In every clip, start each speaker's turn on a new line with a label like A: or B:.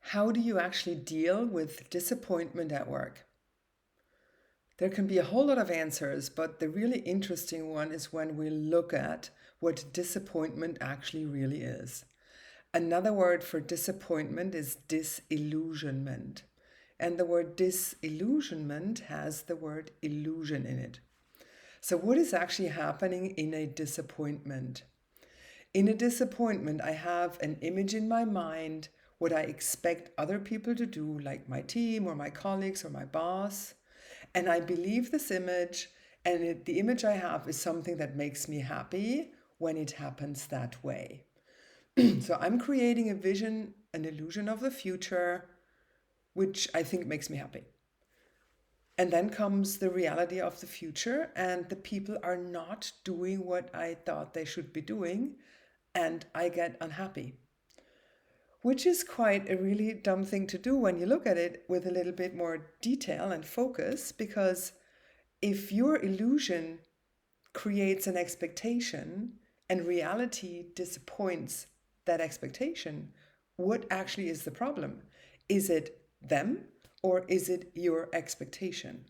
A: How do you actually deal with disappointment at work? There can be a whole lot of answers, but the really interesting one is when we look at what disappointment actually really is. Another word for disappointment is disillusionment. And the word disillusionment has the word illusion in it. So, what is actually happening in a disappointment? In a disappointment, I have an image in my mind, what I expect other people to do, like my team or my colleagues or my boss. And I believe this image, and the image I have is something that makes me happy when it happens that way. So I'm creating a vision, an illusion of the future, which I think makes me happy. And then comes the reality of the future, and the people are not doing what I thought they should be doing, and I get unhappy. Which is quite a really dumb thing to do when you look at it with a little bit more detail and focus, because if your illusion creates an expectation and reality disappoints that expectation, what actually is the problem? Is it them or is it your expectation?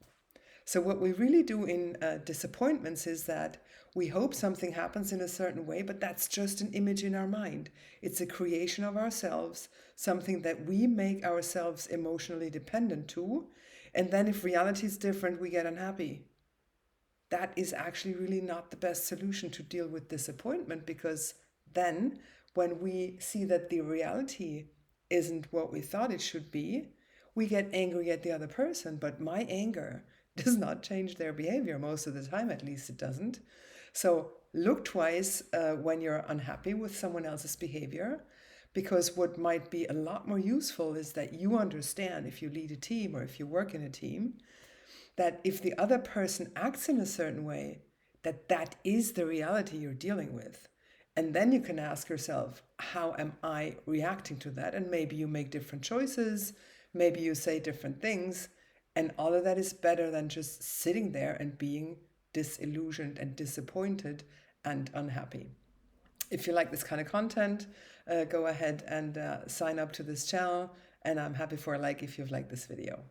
A: So, what we really do in disappointments is that we hope something happens in a certain way, but that's just an image in our mind. It's a creation of ourselves, something that we make ourselves emotionally dependent to. And then, if reality is different, we get unhappy. That is actually really not the best solution to deal with disappointment, because then, when we see that the reality isn't what we thought it should be, we get angry at the other person. But my anger does not change their behavior. Most of the time, at least, it doesn't. So look twice when you're unhappy with someone else's behavior, because what might be a lot more useful is that you understand, if you lead a team or if you work in a team, that if the other person acts in a certain way, that that is the reality you're dealing with. And then you can ask yourself, how am I reacting to that? And maybe you make different choices, maybe you say different things, and all of that is better than just sitting there and being disillusioned and disappointed and unhappy. If you like this kind of content, go ahead and sign up to this channel. And I'm happy for a like if you've liked this video.